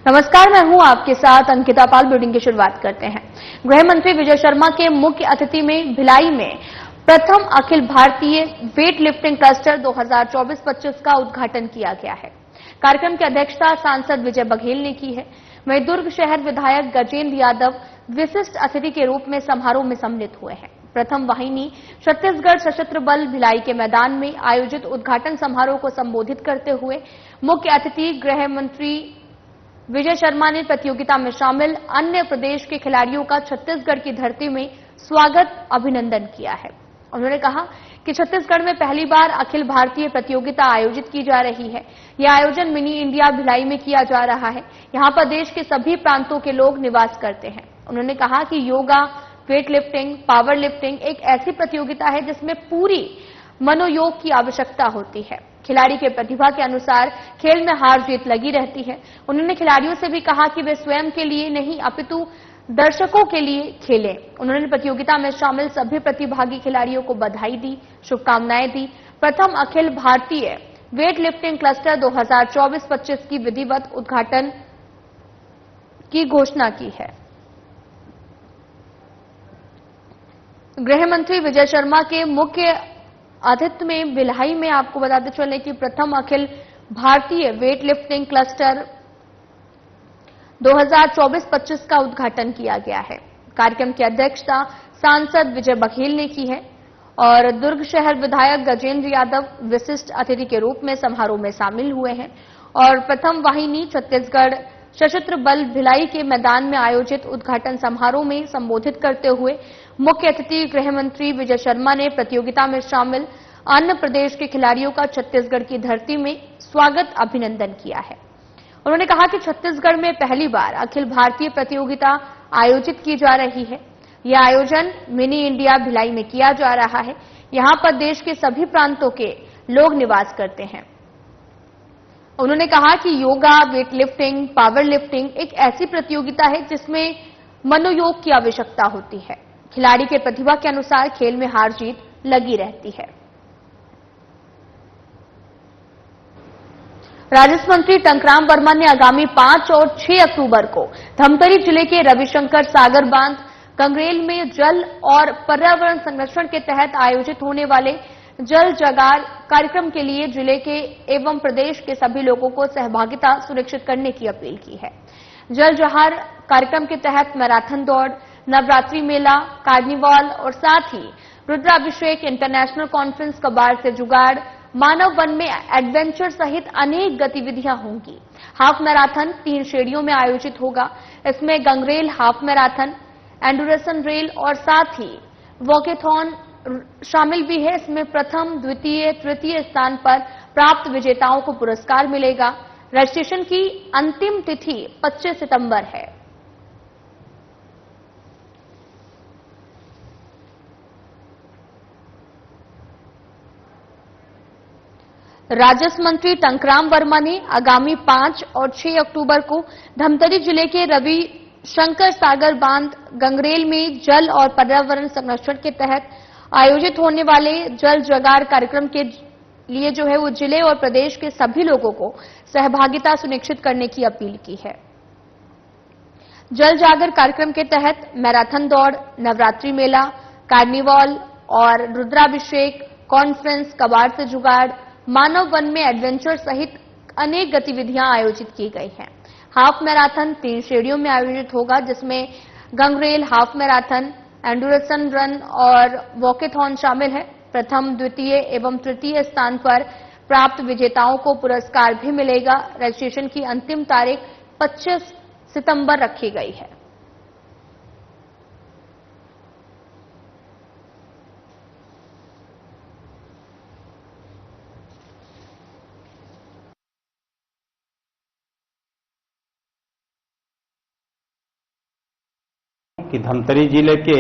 नमस्कार, मैं हूं आपके साथ अंकिता पाल। बुलेटिन की शुरुआत करते हैं। गृह मंत्री विजय शर्मा के मुख्य अतिथि में भिलाई में प्रथम Akhil Bharatiya weight lifting cluster 2024-25 का उद्घाटन किया गया है। कार्यक्रम की अध्यक्षता सांसद विजय बघेल ने की है। वहीं दुर्ग शहर विधायक गजेंद्र यादव विशिष्ट अतिथि के रूप में समारोह में सम्मिलित हुए हैं। प्रथम वाहिनी छत्तीसगढ़ सशस्त्र बल भिलाई के मैदान में आयोजित उद्घाटन समारोह को संबोधित करते हुए मुख्य अतिथि गृह मंत्री विजय शर्मा ने प्रतियोगिता में शामिल अन्य प्रदेश के खिलाड़ियों का छत्तीसगढ़ की धरती में स्वागत अभिनंदन किया है। उन्होंने कहा कि छत्तीसगढ़ में पहली बार अखिल भारतीय प्रतियोगिता आयोजित की जा रही है। यह आयोजन मिनी इंडिया भिलाई में किया जा रहा है। यहां पर देश के सभी प्रांतों के लोग निवास करते हैं। उन्होंने कहा कि yoga, weight lifting, power lifting एक ऐसी प्रतियोगिता है जिसमें पूरी मनोयोग की आवश्यकता होती है। खिलाड़ी के प्रतिभा के अनुसार खेल में हार जीत लगी रहती है। उन्होंने खिलाड़ियों से भी कहा कि वे स्वयं के लिए नहीं अपितु दर्शकों के लिए खेलें। उन्होंने प्रतियोगिता में शामिल सभी प्रतिभागी खिलाड़ियों को बधाई दी, शुभकामनाएं दी। प्रथम Akhil Bharatiya weight lifting cluster 2024-25 की विधिवत उद्घाटन की घोषणा की है। गृह मंत्री विजय शर्मा के मुख्य अतिथि में भिलाई में आपको बताते चले कि प्रथम Akhil Bharatiya weight lifting cluster 2024-25 का उद्घाटन किया गया है। कार्यक्रम की अध्यक्षता सांसद विजय बघेल ने की है और दुर्ग शहर विधायक गजेंद्र यादव विशिष्ट अतिथि के रूप में समारोह में शामिल हुए हैं। और प्रथम वाहिनी छत्तीसगढ़ सशस्त्र बल भिलाई के मैदान में आयोजित उद्घाटन समारोह में संबोधित करते हुए मुख्य अतिथि गृह मंत्री विजय शर्मा ने प्रतियोगिता में शामिल अन्य प्रदेश के खिलाड़ियों का छत्तीसगढ़ की धरती में स्वागत अभिनंदन किया है। उन्होंने कहा कि छत्तीसगढ़ में पहली बार अखिल भारतीय प्रतियोगिता आयोजित की जा रही है। यह आयोजन मिनी इंडिया भिलाई में किया जा रहा है। यहां पर देश के सभी प्रांतों के लोग निवास करते हैं। उन्होंने कहा कि yoga, weight lifting, power lifting एक ऐसी प्रतियोगिता है जिसमें मनोयोग की आवश्यकता होती है। खिलाड़ी के प्रतिभा के अनुसार खेल में हार जीत लगी रहती है। राजस्व मंत्री टंकराम वर्मा ने आगामी 5 और 6 अक्टूबर को धमतरी जिले के रविशंकर सागर बांध गंगरेल में जल और पर्यावरण संरक्षण के तहत आयोजित होने वाले जल जगार कार्यक्रम के लिए जिले के एवं प्रदेश के सभी लोगों को सहभागिता सुनिश्चित करने की अपील की है। जल जहार कार्यक्रम के तहत मैराथन दौड़, नवरात्रि मेला, कार्निवाल और साथ ही रुद्राभिषेक, इंटरनेशनल कॉन्फ्रेंस, कबाड़ से जुगाड़, मानव वन में एडवेंचर सहित अनेक गतिविधियां होंगी। हाफ मैराथन 3 श्रेणियों में आयोजित होगा। इसमें गंगरेल हाफ मैराथन, एंडुरेशन रेल और साथ ही वॉकेथॉन शामिल भी है। इसमें प्रथम, द्वितीय, तृतीय स्थान पर प्राप्त विजेताओं को पुरस्कार मिलेगा। रजिस्ट्रेशन की अंतिम तिथि 25 सितंबर है। राजस्व मंत्री टंकराम वर्मा ने आगामी 5 और 6 अक्टूबर को धमतरी जिले के रविशंकर सागर बांध गंगरेल में जल और पर्यावरण संरक्षण के तहत आयोजित होने वाले जल जगार कार्यक्रम के लिए जो है वो जिले और प्रदेश के सभी लोगों को सहभागिता सुनिश्चित करने की अपील की है। जल जागर कार्यक्रम के तहत मैराथन दौड़, नवरात्रि मेला, कार्निवाल और रुद्राभिषेक, कॉन्फ्रेंस, कबाड़ से जुगाड़, मानव वन में एडवेंचर सहित अनेक गतिविधियां आयोजित की गई हैं। हाफ मैराथन 3 श्रेणियों में आयोजित होगा, जिसमें गंगरेल हाफ मैराथन, एंडुरेशन रन और वॉकेथॉन शामिल है। प्रथम, द्वितीय एवं तृतीय स्थान पर प्राप्त विजेताओं को पुरस्कार भी मिलेगा। रजिस्ट्रेशन की अंतिम तारीख 25 सितंबर रखी गई है। कि धमतरी जिले के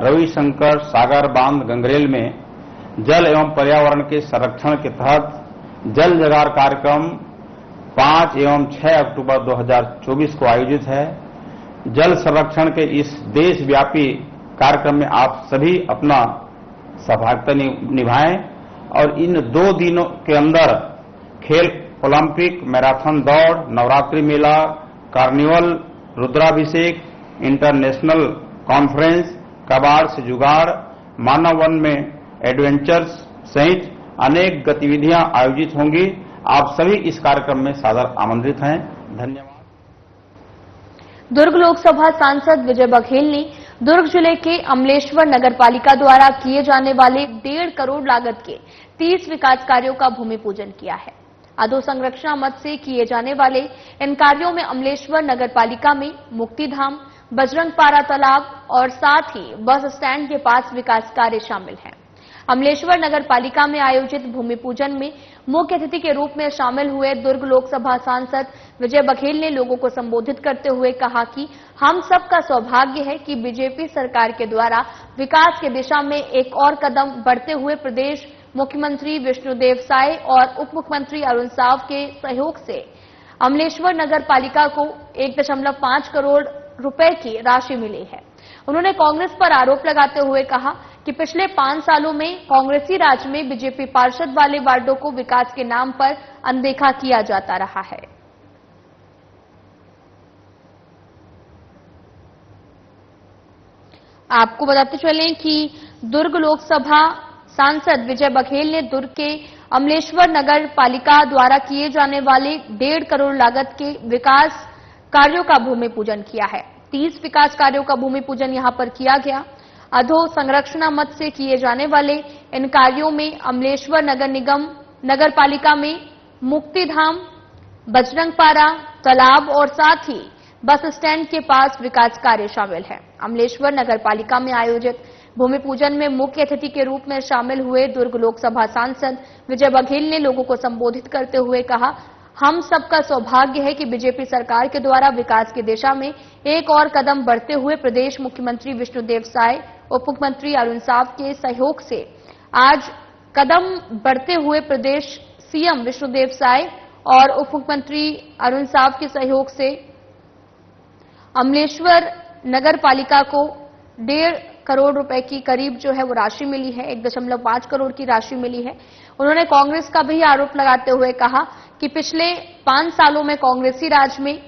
रविशंकर सागर बांध गंगरेल में जल एवं पर्यावरण के संरक्षण के तहत जल जगार कार्यक्रम 5 एवं 6 अक्टूबर 2024 को आयोजित है। जल संरक्षण के इस देशव्यापी कार्यक्रम में आप सभी अपना सहभागिता निभाएं और इन 2 दिनों के अंदर खेल, ओलंपिक, मैराथन दौड़, नवरात्रि मेला, कार्निवल, रुद्राभिषेक, इंटरनेशनल कॉन्फ्रेंस, कबाड़ से जुगाड़, मानव वन में एडवेंचर्स सहित अनेक गतिविधियां आयोजित होंगी। आप सभी इस कार्यक्रम में सादर आमंत्रित हैं। धन्यवाद। दुर्ग लोकसभा सांसद विजय बघेल ने दुर्ग जिले के अमलेश्वर नगर पालिका द्वारा किए जाने वाले 1.5 करोड़ लागत के 30 विकास कार्यों का भूमि पूजन किया है। अधोसंरचना मद से किए जाने वाले इन कार्यों में अमलेश्वर नगर पालिका में मुक्तिधाम, बजरंगपारा तालाब और साथ ही बस स्टैंड के पास विकास कार्य शामिल हैं। अमलेश्वर नगर पालिका में आयोजित भूमि पूजन में मुख्य अतिथि के रूप में शामिल हुए दुर्ग लोकसभा सांसद विजय बघेल ने लोगों को संबोधित करते हुए कहा कि हम सबका सौभाग्य है कि बीजेपी सरकार के द्वारा विकास की दिशा में एक और कदम बढ़ते हुए प्रदेश मुख्यमंत्री विष्णुदेव साय और उप मुख्यमंत्री अरुण साव के सहयोग से अमलेश्वर नगर पालिका को 1.5 करोड़ रुपए की राशि मिली है। उन्होंने कांग्रेस पर आरोप लगाते हुए कहा कि पिछले 5 सालों में कांग्रेसी राज में बीजेपी पार्षद वाले वार्डों को विकास के नाम पर अनदेखा किया जाता रहा है। आपको बताते चलें कि दुर्ग लोकसभा सांसद विजय बघेल ने दुर्ग के अमलेश्वर नगर पालिका द्वारा किए जाने वाले 1.5 करोड़ लागत के विकास कार्यों का भूमि पूजन किया है। 30 विकास कार्यों का भूमि पूजन यहां पर किया गया। अधोसंरचना मद से किए जाने वाले इन कार्यों में अमलेश्वर नगर निगम नगर पालिका में मुक्तिधाम, बजरंगपारा तालाब और साथ ही बस स्टैंड के पास विकास कार्य शामिल है। अमलेश्वर नगर पालिका में आयोजित भूमि पूजन में मुख्य अतिथि के रूप में शामिल हुए दुर्ग लोकसभा सांसद विजय बघेल ने लोगों को संबोधित करते हुए कहा, हम सबका सौभाग्य है कि बीजेपी सरकार के द्वारा विकास की दिशा में एक और कदम बढ़ते हुए प्रदेश मुख्यमंत्री विष्णुदेव साय, उप मुख्यमंत्री अरुण साव के सहयोग से आज कदम बढ़ते हुए प्रदेश सीएम विष्णुदेव साय और उप मुख्यमंत्री अरुण साव के सहयोग से अमलेश्वर नगर पालिका को 1.5 करोड़ रुपए की करीब जो है वो राशि मिली है। 1.5 करोड़ की राशि मिली है। उन्होंने कांग्रेस का भी आरोप लगाते हुए कहा कि पिछले 5 सालों में कांग्रेसी राज में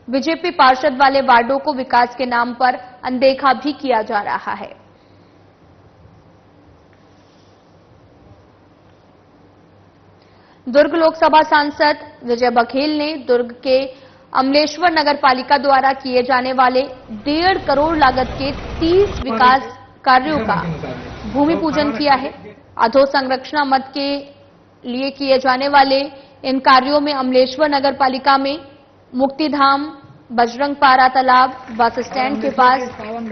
बीजेपी पार्षद वाले वार्डों को विकास के नाम पर अनदेखा भी किया जा रहा है। दुर्ग लोकसभा सांसद विजय बघेल ने दुर्ग के अमलेश्वर नगर पालिका द्वारा किए जाने वाले 1.5 करोड़ लागत के 30 विकास कार्यों का भूमि पूजन किया है। अधोसंरचना मद के लिए किए जाने वाले इन कार्यों में अमलेश्वर नगर पालिका में मुक्तिधाम, बजरंगपारा तालाब, बस स्टैंड के पास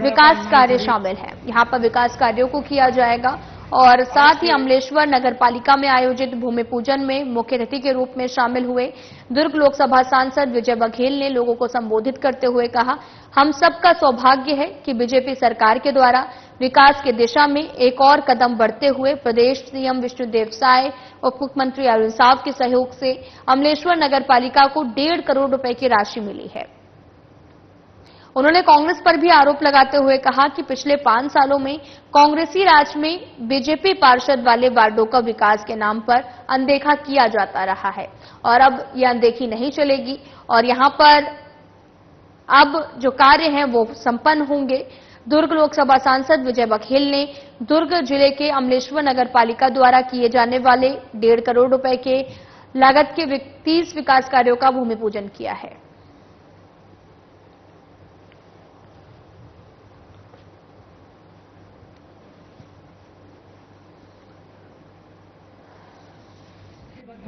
विकास कार्य शामिल है। यहां पर विकास कार्यों को किया जाएगा और साथ ही अमलेश्वर नगर पालिका में आयोजित भूमि पूजन में मुख्य अतिथि के रूप में शामिल हुए दुर्ग लोकसभा सांसद विजय बघेल ने लोगों को संबोधित करते हुए कहा, हम सबका सौभाग्य है कि बीजेपी सरकार के द्वारा विकास की दिशा में एक और कदम बढ़ते हुए प्रदेश सीएम विष्णुदेव साय, उप मुख्यमंत्री अरुण साव के सहयोग से अमलेश्वर नगर पालिका को 1.5 करोड़ रुपए की राशि मिली है। उन्होंने कांग्रेस पर भी आरोप लगाते हुए कहा कि पिछले 5 सालों में कांग्रेसी राज में बीजेपी पार्षद वाले वार्डों का विकास के नाम पर अनदेखा किया जाता रहा है और अब यह अनदेखी नहीं चलेगी और यहां पर अब जो कार्य हैं वो संपन्न होंगे। दुर्ग लोकसभा सांसद विजय बघेल ने दुर्ग जिले के अमलेश्वर नगर पालिका द्वारा किए जाने वाले 1.5 करोड़ रुपए के लागत के 30 विकास कार्यों का भूमि पूजन किया है।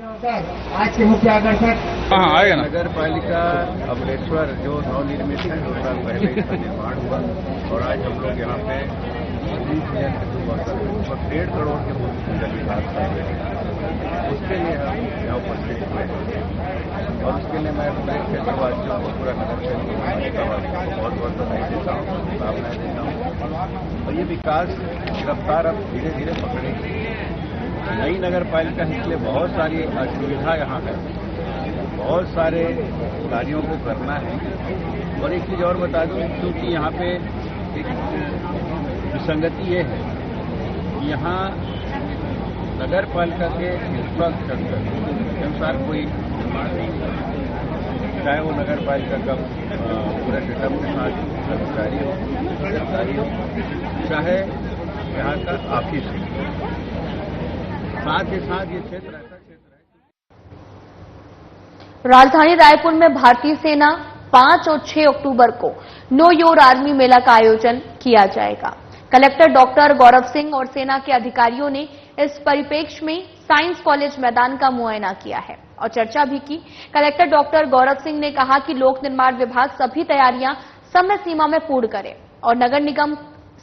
आज के मुख्य आकर्षक आएगा ना। नगर पालिका अमलेश्वर जो नवनिर्मित है 2 साल पहले इसका निर्माण हुआ और आज हम लोग यहाँ पे 1.5 करोड़ के भूमि पूजन विकास कर रहे हैं। उसके लिए हम यहाँ उपस्थित हुए हैं और उसके लिए मैं अपने क्षेत्रवासियों को पूरा नगर पालिकावासियों को बहुत बहुत बधाई देता हूँ, शुभकामनाएं देता हूँ। और ये विकास रफ्तार अब धीरे धीरे पकड़ेगी। नई नगर पालिका इसलिए बहुत सारी असुविधा यहाँ है, बहुत सारे कार्यों को करना है। और एक चीज और बता दूं, क्योंकि यहाँ पे एक विसंगति ये है कि यहाँ नगर पालिका के इंफ्रास्ट्रक्चर के अनुसार कोई निर्माण नहीं है। चाहे वो नगर पालिका का पूरे सेटअप के साथ कर्मचारी हो, सरकारी हो, चाहे यहाँ का ऑफिस हो, साथ ही साथ ये क्षेत्र ऐसा क्षेत्र है। राजधानी रायपुर में भारतीय सेना 5 और 6 अक्टूबर को नो योर आर्मी मेला का आयोजन किया जाएगा। कलेक्टर डॉक्टर गौरव सिंह और सेना के अधिकारियों ने इस परिप्रेक्ष्य में साइंस कॉलेज मैदान का मुआयना किया है और चर्चा भी की। कलेक्टर डॉक्टर गौरव सिंह ने कहा कि लोक निर्माण विभाग सभी तैयारियां समय सीमा में पूर्ण करे और नगर निगम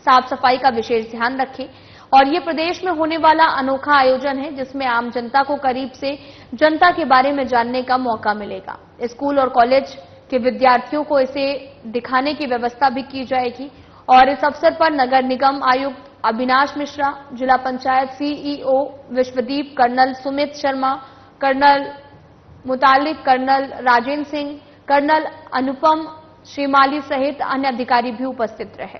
साफ सफाई का विशेष ध्यान रखे और ये प्रदेश में होने वाला अनोखा आयोजन है जिसमें आम जनता को करीब से जनता के बारे में जानने का मौका मिलेगा। स्कूल और कॉलेज के विद्यार्थियों को इसे दिखाने की व्यवस्था भी की जाएगी और इस अवसर पर नगर निगम आयुक्त अविनाश मिश्रा, जिला panchayat CEO Vishwadeep, colonel Sumit Sharma, colonel Mutalik, colonel Rajendra Singh, colonel Anupam Shrimali सहित अन्य अधिकारी भी उपस्थित रहे।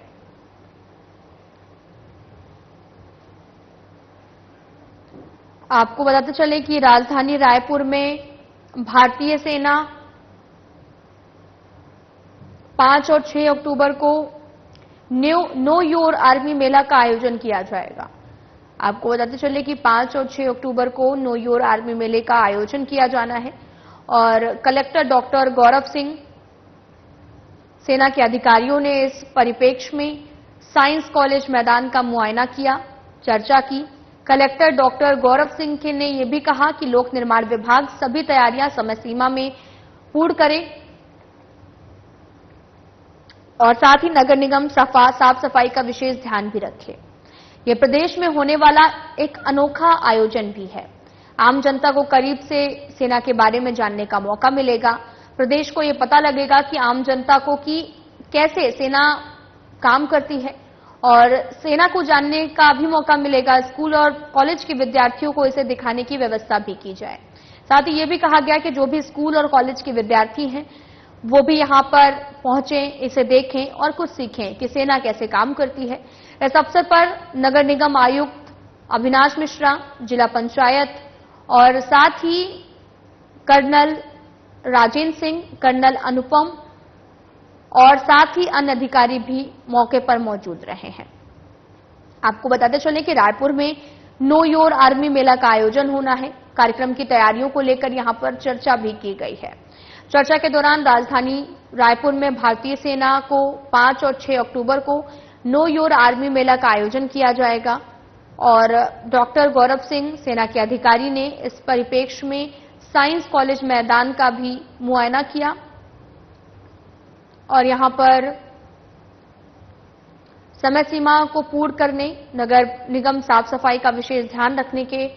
आपको बताते चले कि राजधानी रायपुर में भारतीय सेना 5 और 6 अक्टूबर को नो योर आर्मी मेला का आयोजन किया जाएगा। आपको बताते चले कि 5 और 6 अक्टूबर को नो योर आर्मी मेले का आयोजन किया जाना है और कलेक्टर डॉक्टर गौरव सिंह, सेना के अधिकारियों ने इस परिप्रेक्ष्य में साइंस कॉलेज मैदान का मुआयना किया, चर्चा की। कलेक्टर डॉक्टर गौरव सिंह ने यह भी कहा कि लोक निर्माण विभाग सभी तैयारियां समय सीमा में पूर्ण करे और साथ ही नगर निगम साफ सफाई का विशेष ध्यान भी रखे। ये प्रदेश में होने वाला एक अनोखा आयोजन भी है। आम जनता को करीब से सेना के बारे में जानने का मौका मिलेगा। प्रदेश को ये पता लगेगा कि आम जनता को कि कैसे सेना काम करती है और सेना को जानने का भी मौका मिलेगा। स्कूल और कॉलेज के विद्यार्थियों को इसे दिखाने की व्यवस्था भी की जाए। साथ ही ये भी कहा गया कि जो भी स्कूल और कॉलेज के विद्यार्थी हैं वो भी यहां पर पहुंचें, इसे देखें और कुछ सीखें कि सेना कैसे काम करती है। इस अवसर पर नगर निगम आयुक्त अविनाश मिश्रा, जिला पंचायत और साथ ही कर्नल राजेंद्र सिंह, कर्नल अनुपम और साथ ही अन्य अधिकारी भी मौके पर मौजूद रहे हैं। आपको बताते चले कि रायपुर में नो योर आर्मी मेला का आयोजन होना है। कार्यक्रम की तैयारियों को लेकर यहां पर चर्चा भी की गई है। चर्चा के दौरान राजधानी रायपुर में भारतीय सेना को 5 और 6 अक्टूबर को नो योर आर्मी मेला का आयोजन किया जाएगा और डॉक्टर गौरव सिंह, सेना के अधिकारी ने इस परिप्रेक्ष्य में साइंस कॉलेज मैदान का भी मुआयना किया और यहां पर समय सीमा को पूर्ण करने, नगर निगम साफ सफाई का विशेष ध्यान रखने के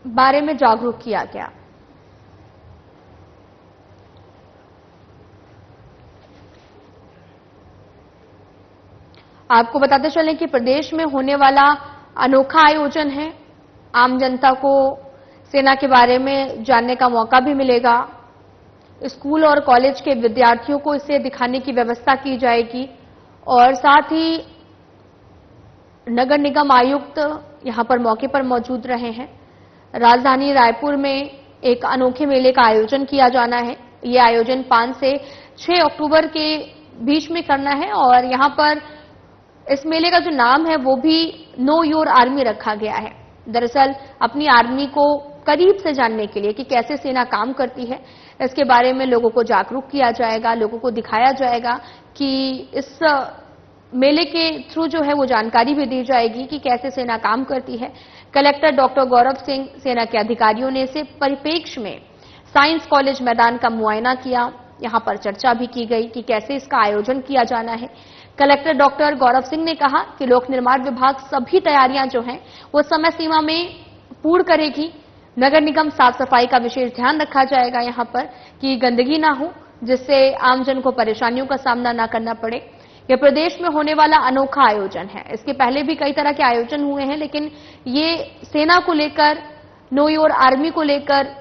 बारे में जागरूक किया गया। आपको बताते चलें कि प्रदेश में होने वाला अनोखा आयोजन है। आम जनता को सेना के बारे में जानने का मौका भी मिलेगा। स्कूल और कॉलेज के विद्यार्थियों को इसे दिखाने की व्यवस्था की जाएगी और साथ ही नगर निगम आयुक्त यहां पर मौके पर मौजूद रहे हैं। राजधानी रायपुर में एक अनोखे मेले का आयोजन किया जाना है। ये आयोजन 5 से 6 अक्टूबर के बीच में करना है और यहां पर इस मेले का जो नाम है वो भी नो योर आर्मी रखा गया है। दरअसल अपनी आर्मी को करीब से जानने के लिए कि कैसे सेना काम करती है, इसके बारे में लोगों को जागरूक किया जाएगा, लोगों को दिखाया जाएगा कि इस मेले के थ्रू जो है वो जानकारी भी दी जाएगी कि कैसे सेना काम करती है। कलेक्टर डॉक्टर गौरव सिंह, सेना के अधिकारियों ने इसे परिप्रेक्ष्य में साइंस कॉलेज मैदान का मुआयना किया। यहां पर चर्चा भी की गई कि कैसे इसका आयोजन किया जाना है। कलेक्टर डॉक्टर गौरव सिंह ने कहा कि लोक निर्माण विभाग सभी तैयारियां जो हैं वो समय सीमा में पूर्ण करेगी। नगर निगम साफ सफाई का विशेष ध्यान रखा जाएगा यहां पर कि गंदगी ना हो, जिससे आमजन को परेशानियों का सामना ना करना पड़े। यह प्रदेश में होने वाला अनोखा आयोजन है। इसके पहले भी कई तरह के आयोजन हुए हैं, लेकिन ये सेना को लेकर, नो योर आर्मी को लेकर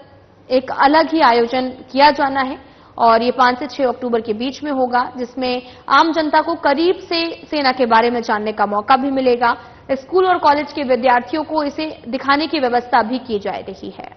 एक अलग ही आयोजन किया जाना है और ये 5 से 6 अक्टूबर के बीच में होगा, जिसमें आम जनता को करीब से सेना के बारे में जानने का मौका भी मिलेगा। स्कूल और कॉलेज के विद्यार्थियों को इसे दिखाने की व्यवस्था भी की जा रही है।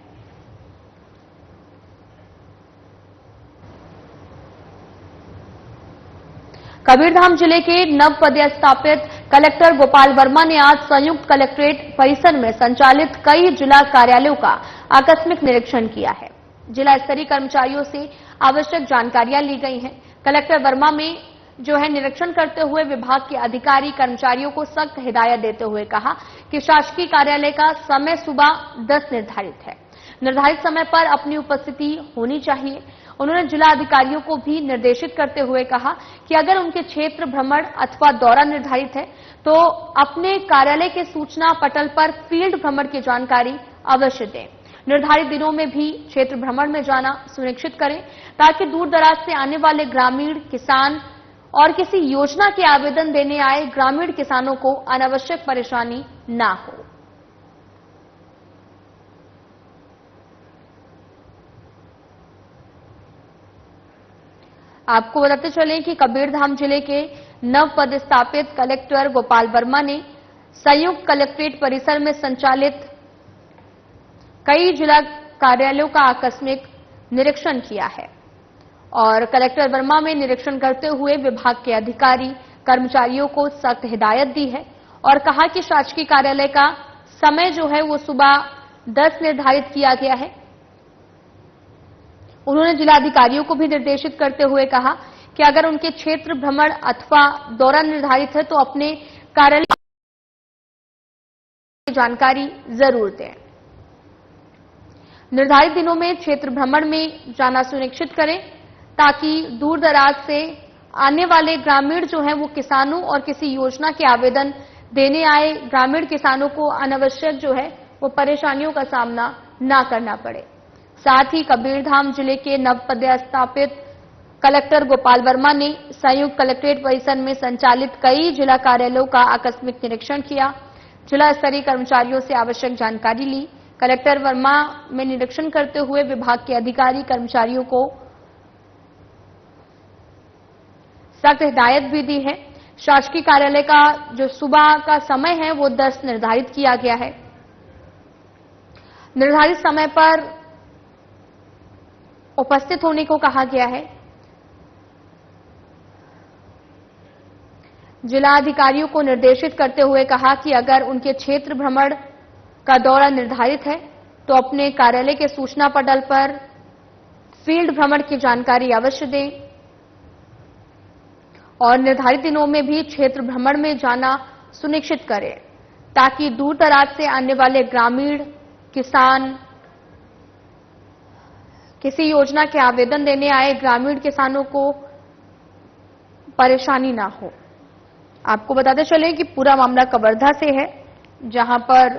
कबीरधाम जिले के नव पदस्थापित कलेक्टर गोपाल वर्मा ने आज संयुक्त कलेक्ट्रेट परिसर में संचालित कई जिला कार्यालयों का आकस्मिक निरीक्षण किया है। जिला स्तरीय कर्मचारियों से आवश्यक जानकारियां ली गई हैं। कलेक्टर वर्मा में जो है निरीक्षण करते हुए विभाग के अधिकारी कर्मचारियों को सख्त हिदायत देते हुए कहा कि शासकीय कार्यालय का समय सुबह 10 निर्धारित है। निर्धारित समय पर अपनी उपस्थिति होनी चाहिए। उन्होंने जिला अधिकारियों को भी निर्देशित करते हुए कहा कि अगर उनके क्षेत्र भ्रमण अथवा दौरा निर्धारित है तो अपने कार्यालय के सूचना पटल पर फील्ड भ्रमण की जानकारी अवश्य दें। निर्धारित दिनों में भी क्षेत्र भ्रमण में जाना सुनिश्चित करें ताकि दूर दराज से आने वाले ग्रामीण किसान और किसी योजना के आवेदन देने आए ग्रामीण किसानों को अनावश्यक परेशानी न हो। आपको बताते चलें कि कबीरधाम जिले के नव पदस्थापित कलेक्टर गोपाल वर्मा ने संयुक्त कलेक्ट्रेट परिसर में संचालित कई जिला कार्यालयों का आकस्मिक निरीक्षण किया है और कलेक्टर वर्मा में निरीक्षण करते हुए विभाग के अधिकारी कर्मचारियों को सख्त हिदायत दी है और कहा कि शासकीय कार्यालय का समय जो है वो सुबह 10 निर्धारित किया गया है। उन्होंने जिलाधिकारियों को भी निर्देशित करते हुए कहा कि अगर उनके क्षेत्र भ्रमण अथवा दौरा निर्धारित है तो अपने कार्यालय की जानकारी जरूर दें। निर्धारित दिनों में क्षेत्र भ्रमण में जाना सुनिश्चित करें ताकि दूर दराज से आने वाले ग्रामीण जो हैं वो किसानों और किसी योजना के आवेदन देने आए ग्रामीण किसानों को अनावश्यक जो है वो परेशानियों का सामना न करना पड़े। साथ ही कबीरधाम जिले के नव पदस्थापित कलेक्टर गोपाल वर्मा ने संयुक्त कलेक्ट्रेट परिसर में संचालित कई जिला कार्यालयों का आकस्मिक निरीक्षण किया। जिला स्तरीय कर्मचारियों से आवश्यक जानकारी ली। कलेक्टर वर्मा में निरीक्षण करते हुए विभाग के अधिकारी कर्मचारियों को सख्त हिदायत भी दी है। शासकीय कार्यालय का जो सुबह का समय है वो 10 निर्धारित किया गया है। निर्धारित समय पर उपस्थित होने को कहा गया है। जिला अधिकारियों को निर्देशित करते हुए कहा कि अगर उनके क्षेत्र भ्रमण का दौरा निर्धारित है तो अपने कार्यालय के सूचना पटल पर फील्ड भ्रमण की जानकारी अवश्य दें और निर्धारित दिनों में भी क्षेत्र भ्रमण में जाना सुनिश्चित करें ताकि दूर दराज से आने वाले ग्रामीण किसान किसी योजना के आवेदन देने आए ग्रामीण किसानों को परेशानी ना हो। आपको बताते चलें कि पूरा मामला कवर्धा से है जहां पर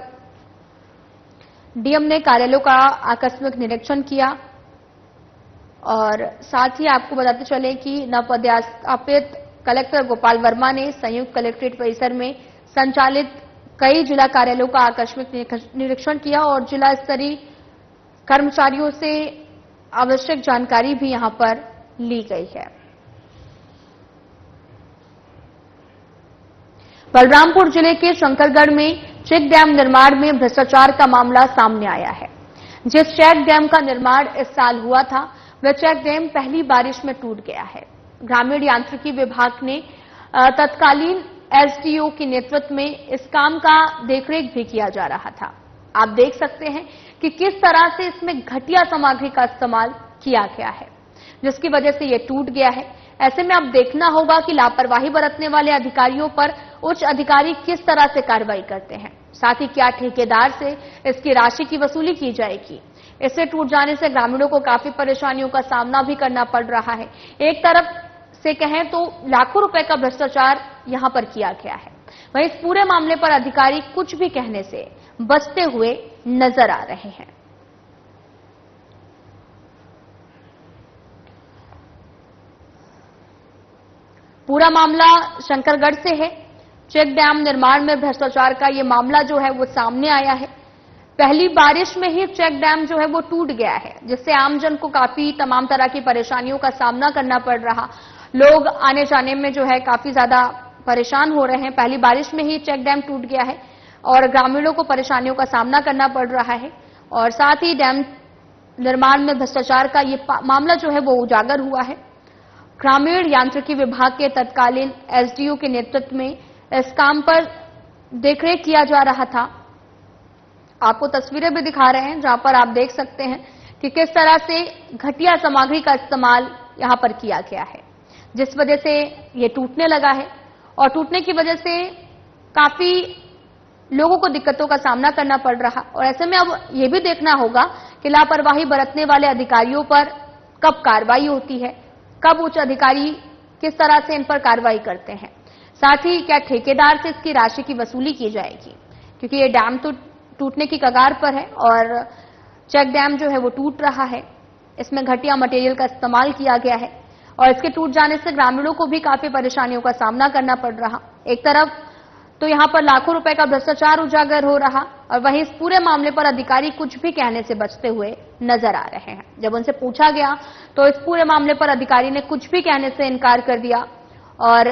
डीएम ने कार्यालयों का आकस्मिक निरीक्षण किया और साथ ही आपको बताते चलें कि नवपदस्थापित कलेक्टर गोपाल वर्मा ने संयुक्त कलेक्ट्रेट परिसर में संचालित कई जिला कार्यालयों का आकस्मिक निरीक्षण किया और जिला स्तरीय कर्मचारियों से आवश्यक जानकारी भी यहां पर ली गई है। बलरामपुर जिले के शंकरगढ़ में चेक डैम निर्माण में भ्रष्टाचार का मामला सामने आया है। जिस चेक डैम का निर्माण इस साल हुआ था वह चेक डैम पहली बारिश में टूट गया है। ग्रामीण यांत्रिकी विभाग ने तत्कालीन एसडीओ के नेतृत्व में इस काम का देखरेख भी किया जा रहा था। आप देख सकते हैं कि किस तरह से इसमें घटिया सामग्री का इस्तेमाल किया गया है जिसकी वजह से ये टूट गया है। ऐसे में अब देखना होगा कि लापरवाही बरतने वाले अधिकारियों पर उच्च अधिकारी किस तरह से कार्रवाई करते हैं, साथ ही क्या ठेकेदार से इसकी राशि की वसूली की जाएगी। इससे टूट जाने से ग्रामीणों को काफी परेशानियों का सामना भी करना पड़ रहा है। एक तरफ से कहें तो लाखों रुपए का भ्रष्टाचार यहां पर किया गया है, वहीं इस पूरे मामले पर अधिकारी कुछ भी कहने से बचते हुए नजर आ रहे हैं। पूरा मामला शंकरगढ़ से है। चेक डैम निर्माण में भ्रष्टाचार का ये मामला जो है वो सामने आया है। पहली बारिश में ही चेक डैम जो है वो टूट गया है जिससे आमजन को काफी तमाम तरह की परेशानियों का सामना करना पड़ रहा। लोग आने जाने में जो है काफी ज्यादा परेशान हो रहे हैं। पहली बारिश में ही चेक डैम टूट गया है और ग्रामीणों को परेशानियों का सामना करना पड़ रहा है और साथ ही डैम निर्माण में भ्रष्टाचार का ये मामला जो है वो उजागर हुआ है। ग्रामीण यांत्रिकी विभाग के तत्कालीन एसडीओ के नेतृत्व में इस काम पर देखरेख किया जा रहा था। आपको तस्वीरें भी दिखा रहे हैं जहां पर आप देख सकते हैं कि किस तरह से घटिया सामग्री का इस्तेमाल यहां पर किया गया है, जिस वजह से ये टूटने लगा है और टूटने की वजह से काफी लोगों को दिक्कतों का सामना करना पड़ रहा। और ऐसे में अब ये भी देखना होगा कि लापरवाही बरतने वाले अधिकारियों पर कब कार्रवाई होती है, कब उच्च अधिकारी किस तरह से इन पर कार्रवाई करते हैं। साथ ही क्या ठेकेदार से इसकी राशि की वसूली की जाएगी, क्योंकि ये डैम तो टूटने की कगार पर है और चेक डैम जो है वो टूट रहा है। इसमें घटिया मटेरियल का इस्तेमाल किया गया है और इसके टूट जाने से ग्रामीणों को भी काफी परेशानियों का सामना करना पड़ रहा। एक तरफ तो यहां पर लाखों रुपए का भ्रष्टाचार उजागर हो रहा और वहीं इस पूरे मामले पर अधिकारी कुछ भी कहने से बचते हुए नजर आ रहे हैं। जब उनसे पूछा गया तो इस पूरे मामले पर अधिकारी ने कुछ भी कहने से इनकार कर दिया और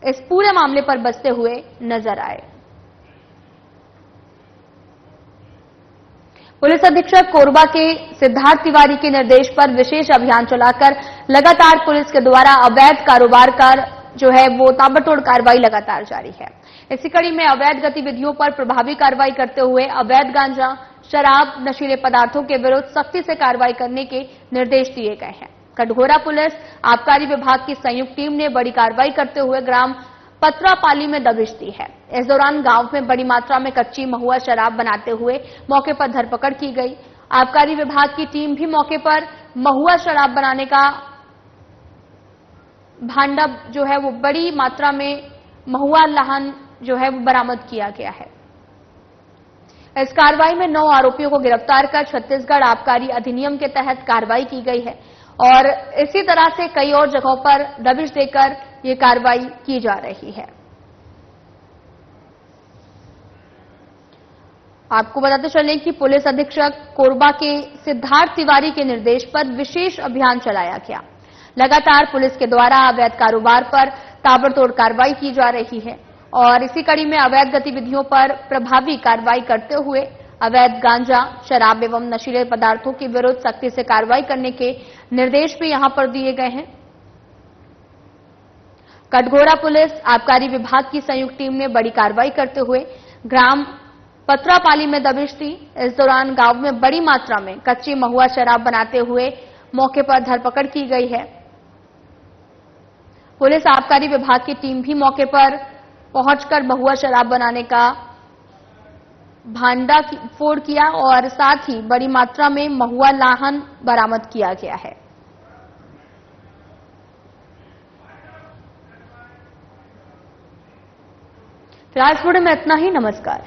इस पूरे मामले पर बचते हुए नजर आए। पुलिस अधीक्षक कोरबा के सिद्धार्थ तिवारी के निर्देश पर विशेष अभियान चलाकर लगातार पुलिस के द्वारा अवैध कारोबार का जो है वो ताबड़तोड़ कार्रवाई लगातार जारी है। इसी कड़ी में अवैध गतिविधियों पर प्रभावी कार्रवाई करते हुए अवैध गांजा, शराब, नशीले पदार्थों के विरुद्ध सख्ती से कार्रवाई करने के निर्देश दिए गए हैं। कटघोरा पुलिस आबकारी विभाग की संयुक्त टीम ने बड़ी कार्रवाई करते हुए ग्राम पत्रापाली में दबिश दी है। इस दौरान गांव में बड़ी मात्रा में कच्ची महुआ शराब बनाते हुए मौके पर धरपकड़ की गई। आबकारी विभाग की टीम भी मौके पर महुआ शराब बनाने का भांडा जो है वो बड़ी मात्रा में महुआ लाहन जो है वो बरामद किया गया है। इस कार्रवाई में 9 आरोपियों को गिरफ्तार कर छत्तीसगढ़ आबकारी अधिनियम के तहत कार्रवाई की गई है और इसी तरह से कई और जगहों पर दबिश देकर ये कार्रवाई की जा रही है। आपको बताते चलें कि पुलिस अधीक्षक कोरबा के सिद्धार्थ तिवारी के निर्देश पर विशेष अभियान चलाया गया। लगातार पुलिस के द्वारा अवैध कारोबार पर ताबड़तोड़ कार्रवाई की जा रही है और इसी कड़ी में अवैध गतिविधियों पर प्रभावी कार्रवाई करते हुए अवैध गांजा, शराब एवं नशीले पदार्थों के विरुद्ध सख्ती से कार्रवाई करने के निर्देश भी यहां पर दिए गए हैं। कटघोरा पुलिस आबकारी विभाग की संयुक्त टीम ने बड़ी कार्रवाई करते हुए ग्राम पत्रापाली में दबिश दी। इस दौरान गांव में बड़ी मात्रा में कच्ची महुआ शराब बनाते हुए मौके पर धरपकड़ की गई है। पुलिस आबकारी विभाग की टीम भी मौके पर पहुंचकर महुआ शराब बनाने का भांडा फोड़ किया और साथ ही बड़ी मात्रा में महुआ लाहन बरामद किया गया है। फिलहाल इस वीडियो में इतना ही। नमस्कार।